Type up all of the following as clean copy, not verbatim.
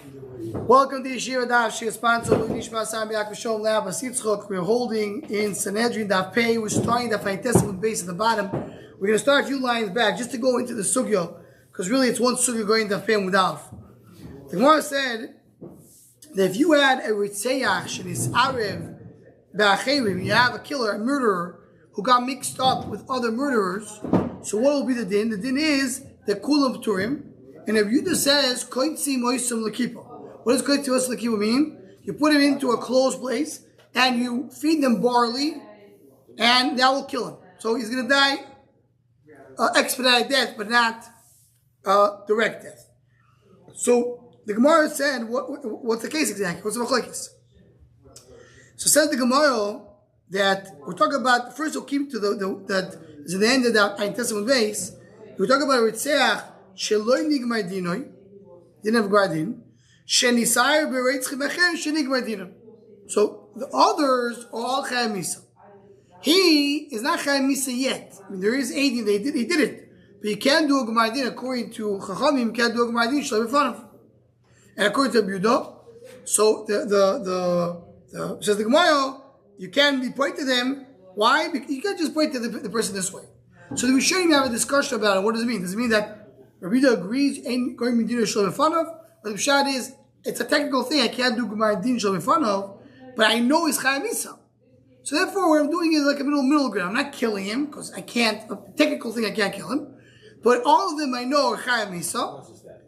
Welcome to Yeshiva Daf. She is sponsored by Nishma Sam Yaakov Lab Yitzchok. We're holding in Sanhedrin Daf Pei. We're starting the Faitessim base at the bottom. We're going to start a few lines back just to go into the sugya, because really it's one sugya going to Daf Pei Mudalf. The Gemara said that if you had a Ritzeach and his Arev Ba'acherim, you have a killer, a murderer who got mixed up with other murderers. So what will be the din? The din is the Kulam Turim. And if Yudah says, Koitzi Moisum Lakipa. What does Koitzi Moisum Lakipa mean? You put him into a closed place and you feed them barley and that will kill him. So he's going to die expedited death, but not direct death. So the Gemara said, what's the case exactly? What's the machlokes? So says the Gemara that we're talking about, first we'll keep to that is at the end of the Ein Testament base. We're talking about a Ritzeach Sheloi Nigmar Dinoi, didn't have Gradin. Shenisayr Bereitzchim Acher Shenigmar Dinoi. So the others are all Chayim Misa. He is not Chayim Misa yet. I mean, there is 80, he did it. But you can't do a Gemar Din, according to Chachamim, you can't do a Gemar Din, Shalai B'fanav. And according to Yehuda, so says the Gemara, you can't be pointed to them. Why? Because you can't just point to the person this way. So the Rishonim have a discussion about it. What does it mean? Does it mean that Rabbi Yehuda agrees ain't going to be Din Shalai B'fanav? But the Pshat is, it's a technical thing. I can't do Gemar Din Shalai B'fanav, but I know he's Chayim Misa. So therefore, what I'm doing is like a middle ground. I'm not killing him because I can't. A technical thing, I can't kill him. But all of them I know are Chayim Misa.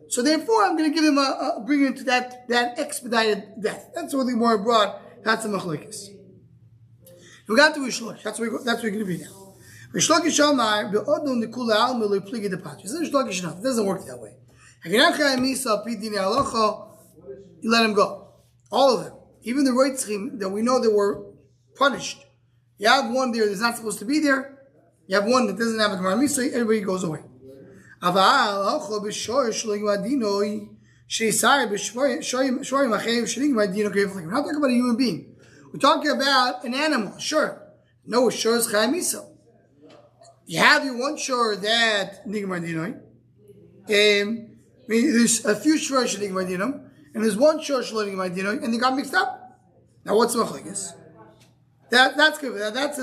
So therefore, I'm going to give him bring him to that expedited death. That's what the Gemara brought. That's the machlokes. We got to Rishlokish. That's where we're going to be now. Rishlokish Omar be'odon nekula alma lo pligi de patris. Rishlokish enough. It doesn't work that way. If you're not Chayim Misa pidini halacha, you let him go. All of them, even the Reitzchim that we know that were punished. You have one there that's not supposed to be there. You have one that doesn't have a Gemara Misa. Everybody goes away. We're not talking about a human being. We're talking about an animal. Sure. No, sure is Chayim Misa. You have your one shore that Nigmar Dinoi. There's a few shores that Nigmar Dinoi, and there's one shore Nigmar Dinoi, and they got mixed up. Now what's the machlokes? That's good. That's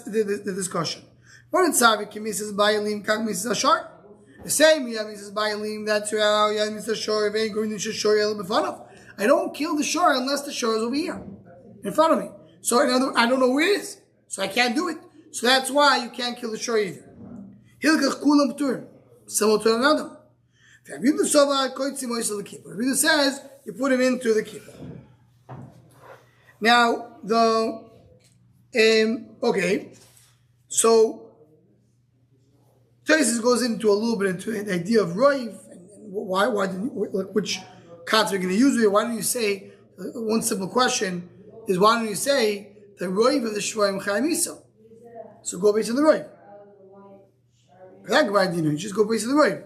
the discussion. What did Savi Kimi says Bayalim Kag Mrs. Ashar? The same Mrs. Bayalim, that's how Mrs. Ashar, very going to shore B'fanav. I don't kill the shore unless the shore is over here in front of me. So I don't know where it is. So I can't do it. So that's why you can't kill the shore either. Hilkach Kulam P'turim. Similar to another. Rabbi says you put him into the kippah. Now okay, so Tosis goes into a little bit into the idea of roiv and why didn't which concept you're going to use here. Why don't you say one simple question is why don't you say the roiv of the shvoim Chayim Misa? So go based on the roiv. You just go based on the roiv.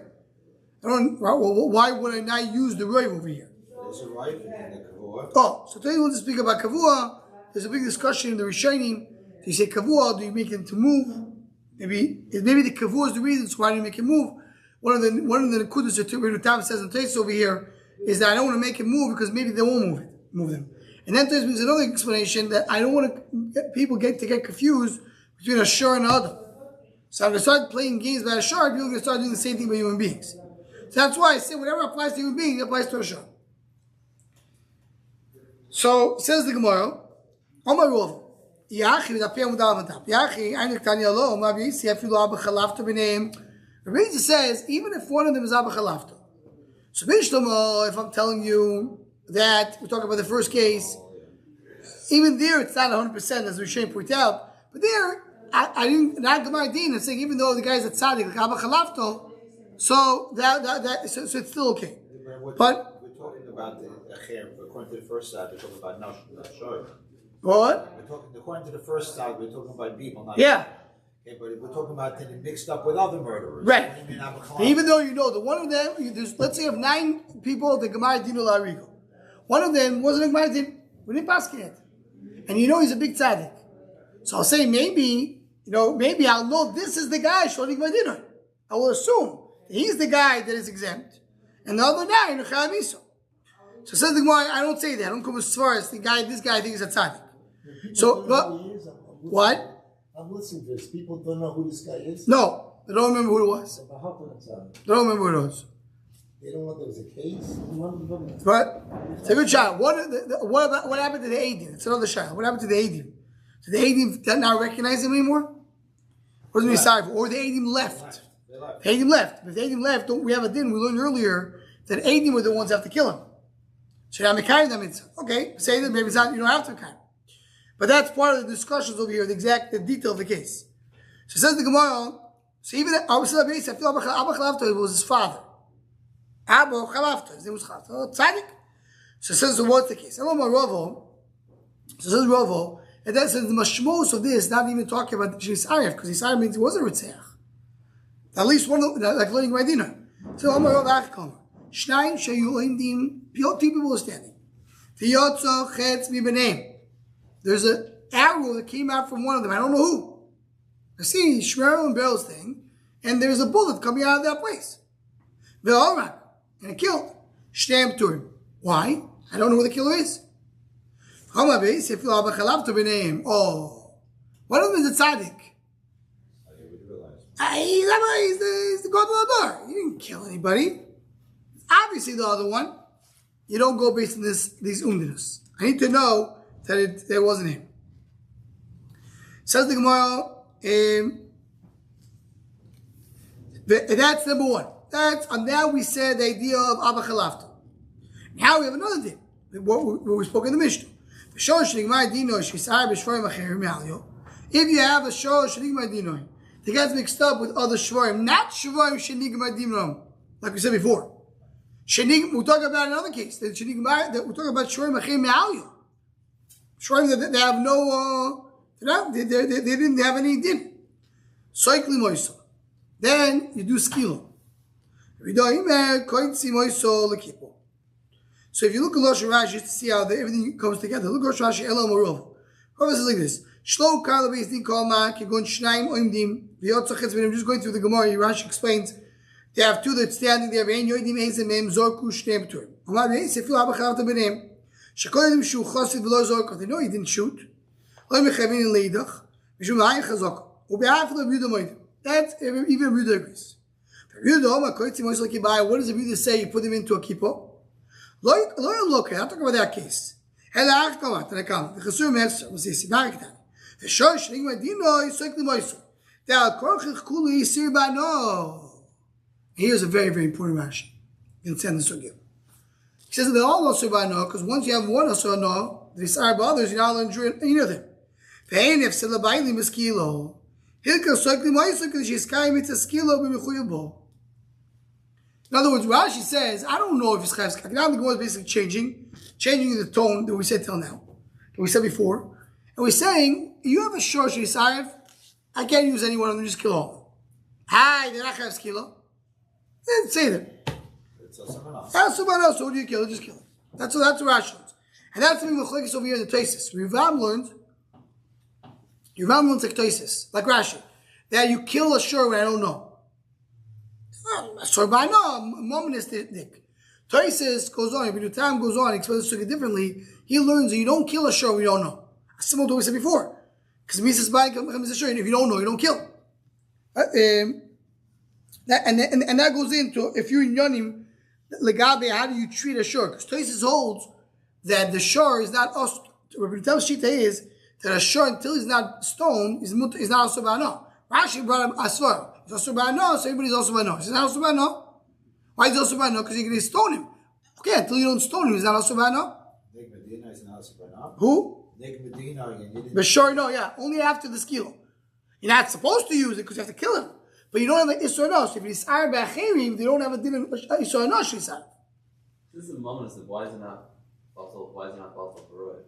Why would I not use the roiv over here? There's a roiv in the kavua. Oh, so today we'll just speak about kavua. There's a big discussion in the Rishonim. Do you say kavua? Do you make him to move? Maybe the kavua is the reason. So why do you make him move? One of the nekudas that Tam says in Tais over here is that I don't want to make him move because maybe they won't move them. And then there's another explanation that I don't want to get people get confused between a shor and another. So I'm going to start playing games by a shor. People are going to start doing the same thing by human beings. So that's why I say whatever applies to human beings, it applies to a shor. So says the Gemara, Omar Rov, Yachi v'dapei amudal v'tap. Yachi, I nektani alo, ma v'yisi afilu abba chalafta b'neim. The Rebbe says, even if one of them is abba chalafta. So Bishlomo, if I'm telling you that, we're talking about the first case, even there it's not 100% as Rishonim point out, but there, I didn't, not Gemara Din, it's saying even though the guy's a tzaddik, like abba chalafta, so so it's still okay. But we're talking about the acher, according to the first side, we're talking about not shor. What? According to the first side, we're talking about people, not yeah. Okay, but we're talking about getting mixed up with other murderers. Right. Even though you know that one of them, let's say you have 9 people, the Gemara Dinu La'arigo. One of them wasn't a Gemara Din, we didn't pass it. And you know he's a big tzaddik. So I'll say maybe I'll know this is the guy Shoni Gemara Dinu. I will assume that he's the guy that is exempt. And the other 9 are Chayim Misa. So says the Gemara, I don't say that. I don't come as far as this guy thinks he's a tzaddik. So, what? I'm listening to this. People don't know who this guy is? No, they don't remember who it was. But how can it sound? They don't remember who it was. They don't know there was a case? But it's a good shot. What happened to the Eidim? It's another shot. What happened to the Eidim? Did the Eidim not recognize him anymore? What was he sorry for? Or the Eidim left? The Eidim left. If the Eidim left, we have a din. We learned earlier that Eidim were the ones that have to kill him. So now Mekayim that means okay. Say that maybe it's not. You don't have to Mekayim. But that's part of the discussions over here. The detail of the case. So says the Gemara. So even Abba Chalafta was his father. Abba Chalafta, his name was Chalafta. Tzaddik. So it says, so what's the case? So it says Ravo, and that says the mashmos of this, not even talking about Yisaref, because Yisaref means he wasn't a Ritzeach. At least one of them, like learning Medina. So Amar Rav Achkam, Shnayim Shayu Indim, two people are standing. V'yotzo Chetz Mibenem. There's an arrow that came out from one of them. I don't know who. I see Shmuel and Beryl's thing, and there's a bullet coming out of that place. Ve'orak. And it killed. Shneim Turim. Why? I don't know who the killer is. Oh, one of them is a tzaddik. He's the god of the door. He didn't kill anybody. Obviously, the other one. You don't go based on these umdinus. I need to know that it wasn't him. Says the Gemara. That's number one. Now we said the idea of Abba Chalafta. Now we have another thing. What we spoke in the Mishnah. If you have a shor shenigma dinoy, it gets mixed up with other shvarim, not shvarim shenigma dinoy, like we said before. We're talking about another case. We're talking about shvarim achir me'alyo. Shvarim that have no, they didn't have any din. Soikli moiso. Then you do skilo. So if you look at Lashon Rashi to see how everything comes together, look at Lashon Rashi Elo Morov. Prophet says like this: Shlo Karla Beis Din Kol Ma Kegon Shnaim Oimdim V'Yotzo Chetz B'Nim. Just going through the Gemara, Rashi explains they have two that's standing there. Ve'en Yoidim Eizem Meim Zorku Shneim B'Turim. Amar Beis Efil Abba Chalafta B'Nim Shekodim Shu Chosid V'Lo Zorku. They know he didn't shoot. Lo Mechavin Leidach Mishum La'ayin Chazok U'Be'af Lo B'Yudah Moedim. That's even B'Yudah agrees. What does the B'Yudah say? You put them into a kippah. Look, I'm talking about that case. He Here's a very, very important Rashi. You can send this to you. He says that they're all also by no, because once you have one also no, the desire by others, you're not allowed to enjoy any of them. In other words, Rashi says, I don't know if it's chayv. Now the Gemara is basically changing the tone that we said till now, that we said before. And we're saying, you have a shor sh'yisaref, I can't use any one of them, just kill all. Hi, they're not chayv skilo. They didn't say that. It's someone else. That's someone else, so what do you kill? Just kill it. That's what Rashi learns. And that's something Machlekes over here in the Taisis. Rav learns like Taisis, like Rashi, that you kill a shor when I don't know. So by no, monistic. Taisis goes on, if time goes on, he explains this differently. He learns that you don't kill a shor we don't know. Similar to what we said before. Because Mises Baik comes a shor, and if you don't know, you don't kill. And that goes into, if you're in Yonim, Legabe, how do you treat a shor? Because Taisis holds that the shor is not us. What we tell Shita is that a shor, until he's not stoned, is not also by no. Rashi brought him asvar. He's also by no, so everybody's also by no. He's not also by no. Why is he also by no? Because you're going to stone him. Okay, until you don't stone him, he's not also by no. Nick Medina is not also by no. Who? Nick Medina. But sure, no, yeah. Only after the skilo. You're not supposed to use it because you have to kill him. But you don't have an isur no. So if it's ar b'achirim, they don't have a din of isur no sh'isar. This is a moment. Why is it not also for Roy?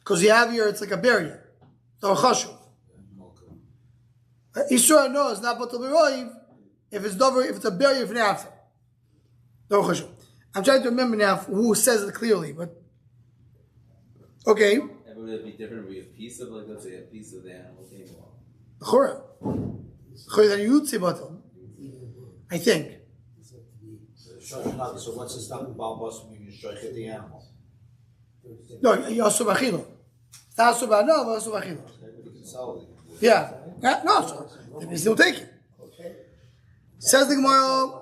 Because you have here, it's like a barrier. So chashuv. Isur no is not batal b'roiv if it's a barrier for the after. No chashuv. I'm trying to remember now who says it clearly, but okay. And would it be different if we have a piece of, like, let's say, a piece of the animal came along? Chora. Chora that you say batal. I think. So what's the stop about bus when you you strike at the animal. No, Yasur Bachilo. It's not Yasur Ba'ano, but Yasur Bachilo. You can sell it. Yeah. No, so they still take it. Okay. Says the Gemara,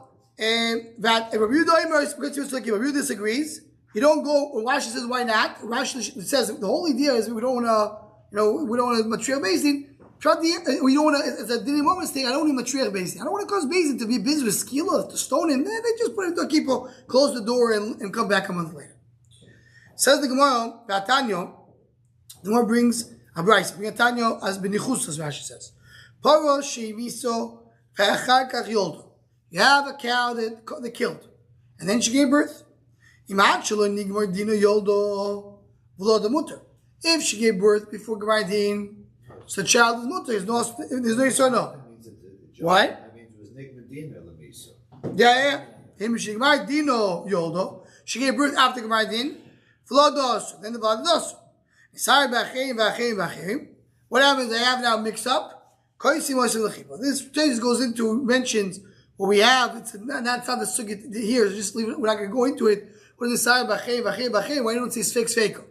that Rabbi Yehuda disagrees. You don't go. Rashi says, why not? Rashi says the whole idea is we don't want to, we don't want to material basing. We don't want to. It's a dinner moment thing. I don't want material basing. I don't want to cause basing to be busy with skila to stone him. They just put it into a keeper, close the door, and come back a month later. Says the Gemara, Batanyo. The Gemara brings a brayso. Bring a Tanyo as benichus, as Rashi says. Paro sheimiso pe'achar kach yoldo. You have a cow that they killed, and then she gave birth. If she gave birth before Gmaidin, so the child is mutter. There's no yisor, no. Why? That means it was Nigmadina Lamisa. Yeah. She gave birth after Gmaidin. Then the blood does. What happens? They have now mixed up. This goes into mentions what we have. It's not the sugya here. Just leave it. We're not going to go into it. What is the side? Why don't we say sfeik? You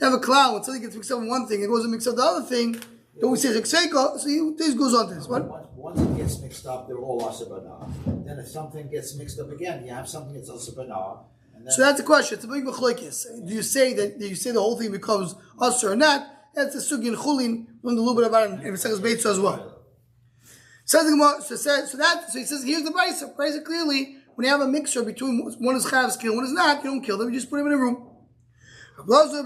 have a clown. Until he gets mixed up in one thing, it goes and mixed up the other thing. Don't we say sfeik? So this goes on to this. What? Once it gets mixed up, they're all asabana. Then if something gets mixed up again, you have something that's asabana. So that's the question. It's a big machlokes. Do you say the whole thing becomes us or not? That's the sugi and chulin. Learned a little bit about it in Mesechus Beitza as well. Says the Gemara. So he says here's the brayso. Brayso clearly. When you have a mixture between one is chayav kill, one is not, you don't kill them. You just put them in a room. Shimon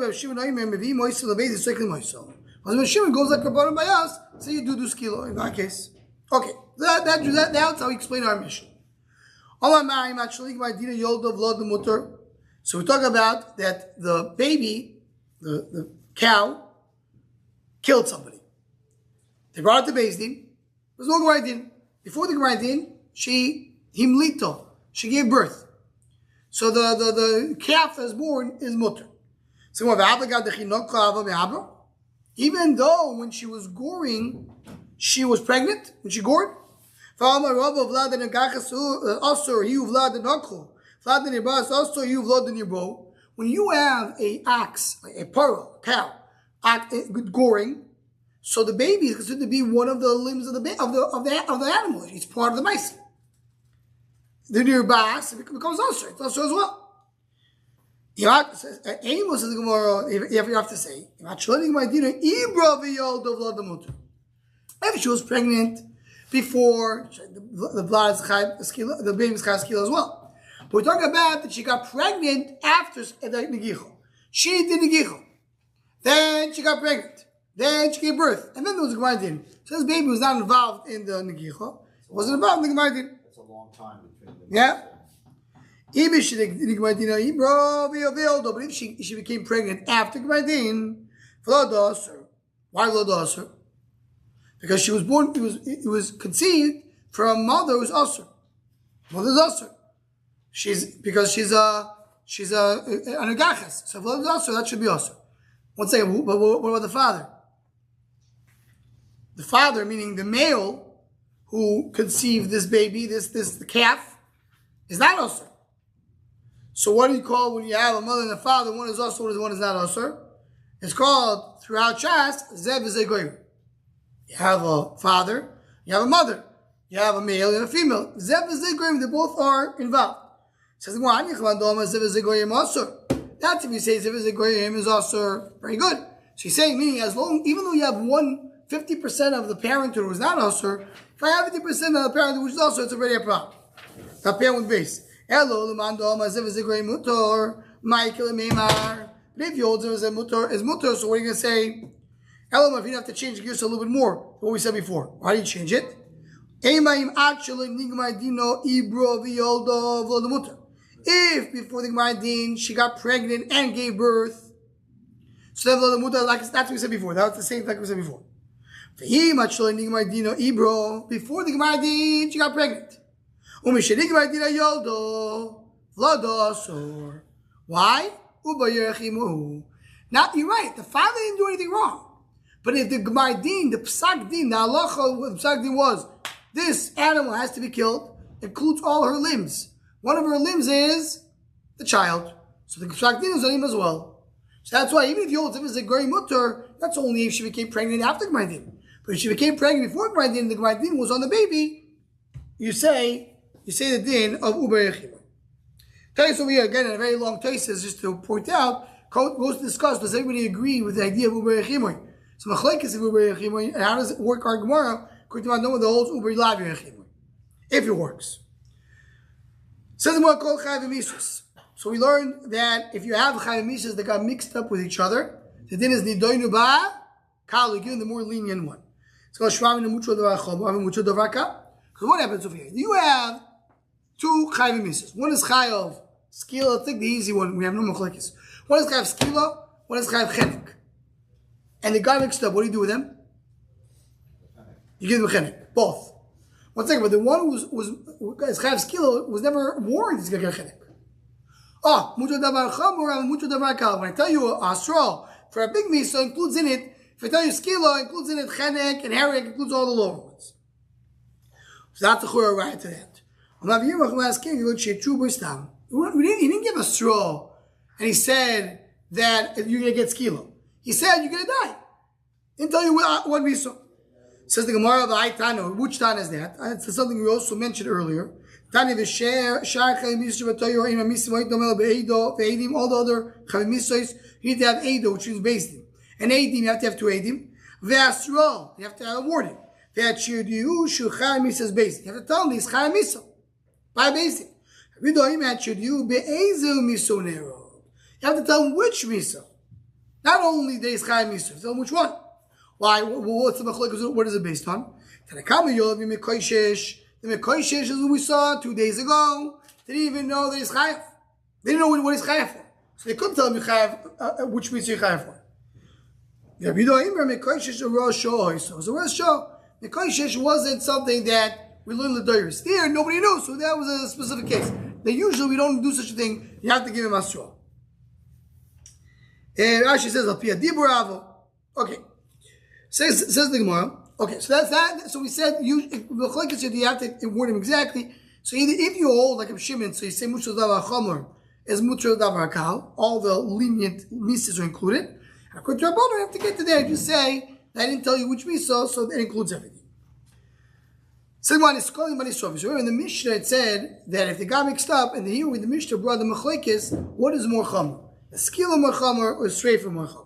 goes like Rabbanan by us, so you do skilo in that case. Okay, that's how we explain our mission. So we talk about that the baby, the cow, killed somebody. They brought it to Beis Din. There's no Gmaidin. Before the Gmaidin, she himlito. She gave birth. So the calf that is born is mutter. So even though when she was goring, she was pregnant, when she gored. When you have a ox, a pearl, cow, goring, so the baby is considered to be one of the limbs of the animal. It's part of the mice. The nearby it becomes also. It's also as well. Amos says the Gemara, you have to say, if she was pregnant before the blood is the baby's skill as well. But we're talking about that she got pregnant after the negicho. She did negicho. Then she got pregnant. Then she gave birth. And then there was a Gmaidin. So this baby was not involved in the negicho. It wasn't involved in the Gmaidin. That's a long time between them. Yeah. But if she became pregnant after Gmaidin, why V'lo? Because she was born, it was conceived from a mother who's usher. Mother's usher. Because she's an agachas. So V'lo usher, that should be usher. One second, but what about the father? The father, meaning the male who conceived this baby, the calf, is not usher. So what do you call when you have a mother and a father? One is usher, one is not usher. It's called throughout Shas zev v'zegoyim. You have a father, you have a mother, you have a male and a female. Zev v'zegoyim, they both are involved. It says that's if you say zev v'zegoyim is usher, very good. So he's saying, meaning even though you have 50% of the parenthood who is not usher, if I have 50% of the parenthood which is usher, it's already a problem. That parent base. Hello, Michael Meimar. But if you hold is mutter, so what are you going to say? Hello, if you have to change gears a little bit more than what we said before. Why do you change it? If before the Gmaidin she got pregnant and gave birth, so that's what we said before. That's the same like we said before. Before the Gmaidin she got pregnant. Why? Now, you're right. The father didn't do anything wrong. But if the Gmaidin, the Psak Din, the halacha, the Psak Din was, this animal has to be killed, includes all her limbs. One of her limbs is the child. So the psak din is on him as well. So that's why even if you hold if it's a gray mutter, that's only if she became pregnant after Gemara din. But if she became pregnant before Gemara din, the Gemara din was on the baby. You say the din of Uber Yechima. Tais over here again in a very long Taisus just to point out goes to discuss. Does everybody agree with the idea of Uber Yechima? So machlekes of Uber Yechima, and how does it work? Our Gemara according to no one the holds Uber Lav Yechima, if it works. Says the Gemara called Chayv Misus. So we learned that if you have Chayv Misus that got mixed up with each other, the din is Nidoinu Ba Kalu, given the more lenient one. It's called Shvamim Mucho Davachom, Mucho Davaka. Because what happens over here? You have two Chayv Misus. One is Chayav Skila. Let's take the easy one. We have no machlekes. One is Chayav Skila. One is Chayav Chenek. And the guy mixed up. What do you do with them? You give them a Chenek. Both. One second, but the one who was Chayav Skila was never warned he's going to get a Chenek. Oh, Mucho Davar Chamor and Mucho Davar Kal. When I tell you a straw for a big Misa includes in it, if I tell you Skila, includes in it Chenek and Herek, includes all the lower ones. So that's the chura right to that. I'm not here. I'm asking you. He didn't give a straw, and he said that you're going to get skila. He said you're going to die. He didn't tell you what we saw. Says the Gemara of the Aitano. Which Tan is that? It's something we also mentioned earlier. Tani v'shar chayim mishu v'toyo im amisim v'ayit domel be'edo ve'edim. All the other chayim mishois you need to have edo, which is based in. And edim you have to have two edim. Ve'asro you have to have a warning. You have to tell me he's Chayim Misa by basic. You have to tell him which Misa. Not only that he's Chayim Misa, tell him which one. Why? What's the machlekes? What is it based on? The Mekoishesh is what we saw 2 days ago. They didn't even know that he's Chayim. They didn't know what he's Chayim for. So they couldn't tell him which Misa you're Chayim for. So the Rosh Show. The Koishesh wasn't something that we learned the Doris. Here, nobody knew, so that was a specific case. Now, usually we don't do such a thing. You have to give him a straw. And Rashi says, "Al pia dibur avo." Okay, says the Gemara. Okay, so that's that. So we said you have to word him exactly. So either if you hold like a Shimon, so you say mucho davar chomer is mucho davar kal. All the lenient mises are included. And according to Rabbanan, you have to get to there. If you say I didn't tell you which miso, so that includes everything. Remember in the Mishnah it said that if they got mixed up, and here with the Mishnah brought the machlekes, what is more chamer? A skila more chamer or a streifer more chamer?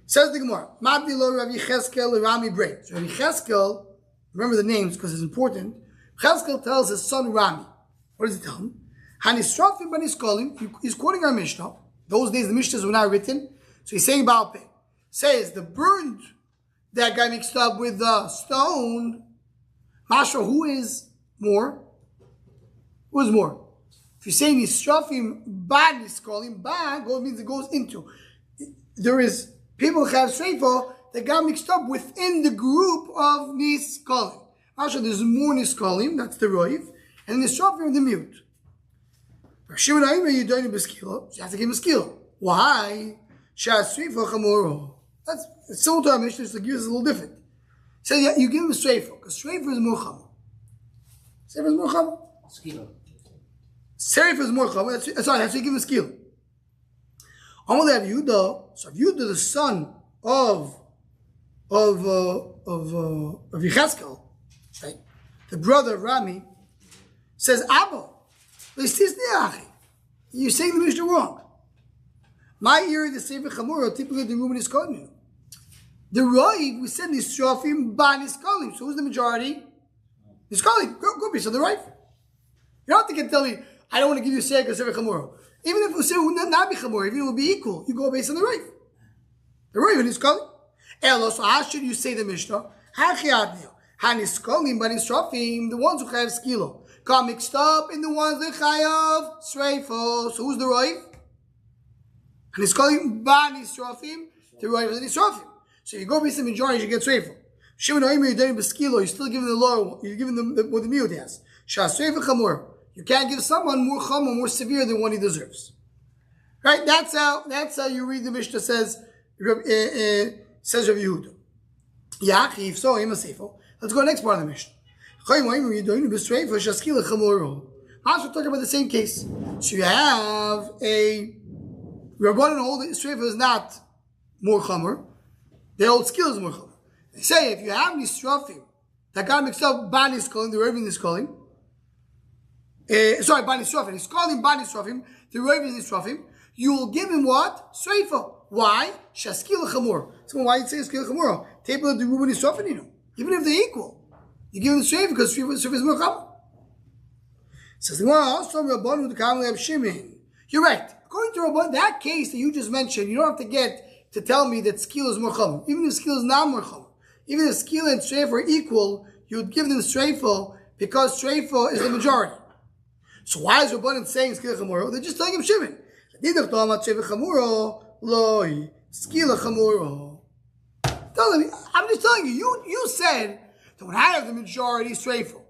Says the Gemara, Mabdi lo Rav Yecheskel Rami Brei. So Rav Yecheskel, remember the names because it's important. Yecheskel tells his son Rami. What does he tell him? Hanisrafim baniskolim. He's quoting our Mishnah. Those days the Mishnahs were not written, so he's saying Baal Peh. Says the burned that guy mixed up with the stone. Mashra, who is more? Who is more? If you're saying Nisrafim bad Niskolim, bad means it goes into. There is people have Shreifo that got mixed up within the group of Niskolim. Mashra, there's more Niskolim, that's the Roiv, and Nisrafim the mute. You don't need so you have to give him a skill. Why? That's similar to our Mishnah, so the gear is a little different. So yeah, you give him a streifer, because streifer is more chama. Streifer is more chama. Skill. Streifer is more chama. Sorry, that's why you give him a skill. Amal have Yehuda. So Yehuda, the son of Yecheskel, right? The brother of Rami, says, Abba, you're saying the Mishnah wrong. My ear, the Sefer Chamor, typically the room in his Kodim. The Roiv, we said Nisrafim ba Niskolim. So who's the majority? Niskolim. Go be so the Roiv. You don't have to tell me, I don't want to give you a Sefer Chamor. Even if it would not be Chamor, even if it would be equal, you go based on the Roiv. The Roiv and Niskolim. Elo, so how should you say the Mishnah? Ha-Niskolim ba Nisrafim, the ones who have skilo, got mixed up in the ones that chayav Sreifo. So who's the Roiv? And it's calling ba Nisrafim, the Roiv is Nisrafim. So you go based on the majority, you get Sreifo. Shimon Oimer, you're doing Beskilo, you're still giving the lower, you're giving them what the mute has. Shas Sreifo Chamor. You can't give someone more chamor, more severe than what he deserves. Right? That's how you read the Mishnah says Rav Yehuda. Yachiv, so him a seifo. Let's go to the next part of the Mishnah. You're doing Beskilo Chamor. Also talking about the same case. So you have a Rabbanan hold that Sreifa is not more Chomer. They hold skill is more Chomer. They say if you have Nisrafim that got mixed up Bani Niskolin, the Raven Niskolin, Bani Nisrafim, he's calling Bani Nisrafim, the Raven Nisrafim, you will give him what? Sreifa. Why? Shaskil Chamor. So why you say Shaskil Chamor? Table the Ruben Nisrafim, even if they're equal. You give him the Sreifa because Sreifa is more Chomer. Says the one also Rabbanan the Kamel of Shimon. You're right. According to Rabbanan, that case that you just mentioned, you don't have to get to tell me that skill is more chomer. Even if skill is not more chomer, even if skill and streifa are equal, you would give them streifa because streifa is the majority. So why is Rabbanan saying skill chamuro? They're just telling him Shimon. Skill chamuro. I'm just telling you. You said that when I have the majority streifa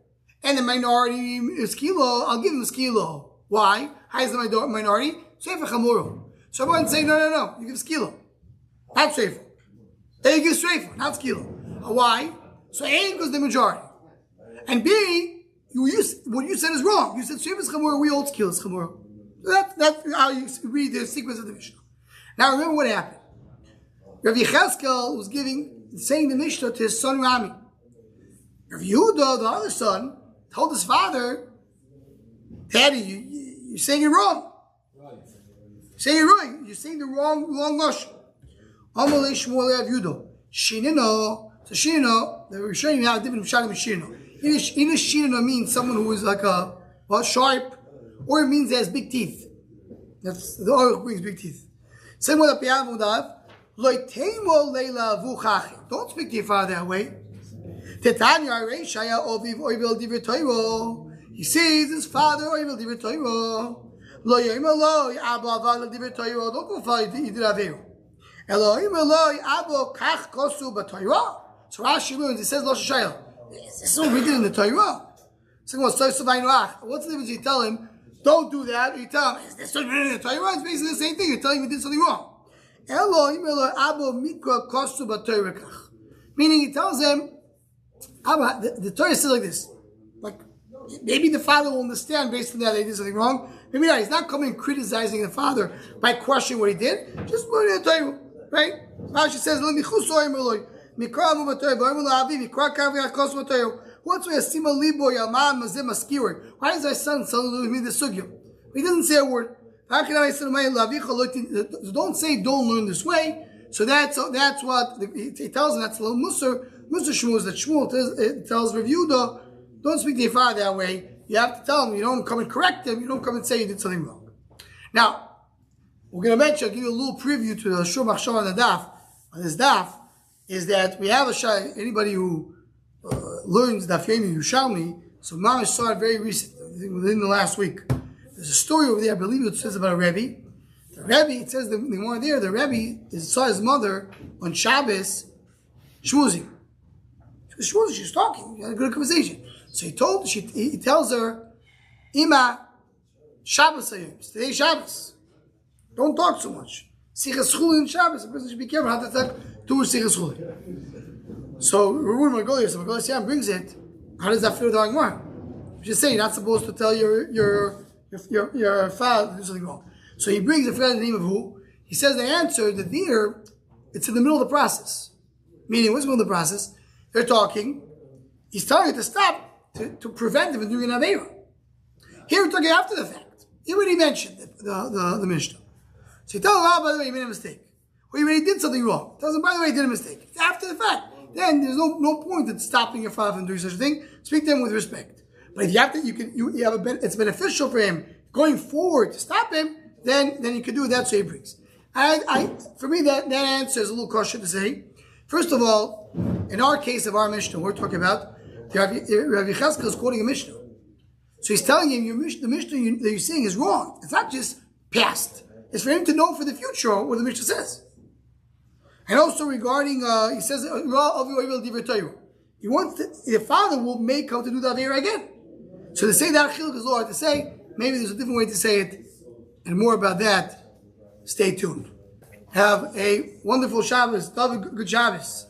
and the minority is kilo, I'll give him skilo. Why? How is the minority? Streifa chamuro. So everyone say no. You give skilo, not streifa. Then you give streifa, not skilo. Why? So A goes the majority, and B, what you said is wrong. You said streifa is chamuro. We hold skilo is chamuro. So that's how you read the sequence of the Mishnah. Now remember what happened. Rav Yecheskel was saying the Mishnah to his son Rami. Rav Yehuda, the other son, told his father, Daddy, you're saying it wrong. You're saying it wrong. You're saying the wrong notion. Amalei Shmuel Rav Yehuda. Shinino. So Shinino, the Rishonim have a different Rishonim Shinino. In Shinino means someone who is like sharp, or it means he has big teeth. That's the oil brings big teeth. Same with the Piyav Mudav. Loitemo leila vuchachi. Don't speak to your father that way. He sees his father oivel divrei Torah. Lo yoyim lo abo aval divrei Torah. Don't go follow Yidir Averu. Elohim lo abo kach kosu b'Torah. So Rashi learns. It says Lo Shayla. This is so written in the Torah. So what's the difference? You tell him, don't do that. Or you tell him, it's so written in the Torah. It's basically the same thing. You're telling him he did something wrong. Elohim lo abo mikra kosu b'Torah kach. Meaning he tells him, the Torah says like this. Like, maybe the father will understand based on that he did something wrong. Maybe not. He's not coming criticizing the father by questioning what he did. Just put it in the Torah. Right? Rashi says, why does my son suddenly with me the sugya? He doesn't say a word. Don't say don't learn this way. So that's what he tells him. That's a little Musar Shmuel is that Shmuel tells Rav Yehuda, don't speak to your father that way. You have to tell him. You don't come and correct him. You don't come and say you did something wrong. Now, we're going to mention, I'll give you a little preview to the Shur Machshava on the Daf. On this Daf, is that we have anybody who learns Daf Yomi Yerushalmi, so Mamish saw it very recently, within the last week. There's a story over there, I believe it says about a Rebbe. The Rebbe, it says the more there, the Rebbe saw his mother on Shabbos shmuzing. She was talking, had a good conversation. So he tells her, Ima, Shabbos Hayom, today's Shabbos. Don't talk so much. Sichas Chulin Shabbos, a person should be careful how to talk to Sichas Chulin. So Reuven Margolius brings it. How does that fit with the Gemara? You just say you're not supposed to tell your father to do something wrong. So he brings the in the name of who? He says the answer that there, it's in the middle of the process. Meaning, what's the middle of the process? They're talking. He's telling her to stop to prevent them from doing an Aveira. Here we're talking after the fact. He already mentioned the Mishnah. So you tell him, by the way, you made a mistake. Or you already did something wrong. Tells him, by the way, you did a mistake. It's after the fact. Then there's no point in stopping your father from doing such a thing. Speak to him with respect. But if you have to, it's beneficial for him going forward to stop him, then you can do that. So he brings. For me, that answer is a little cautious to say. First of all, in our case of our Mishnah, we're talking about Rav Yecheskel is quoting a Mishnah. So he's telling him the Mishnah that you're saying is wrong. It's not just past. It's for him to know for the future what the Mishnah says. And also regarding, he says, he wants the father may come to do the Aveira again. So to say that Chiluk is hard to say, maybe there's a different way to say it. And more about that, stay tuned. Have a wonderful Shabbos. Have a good Shabbos.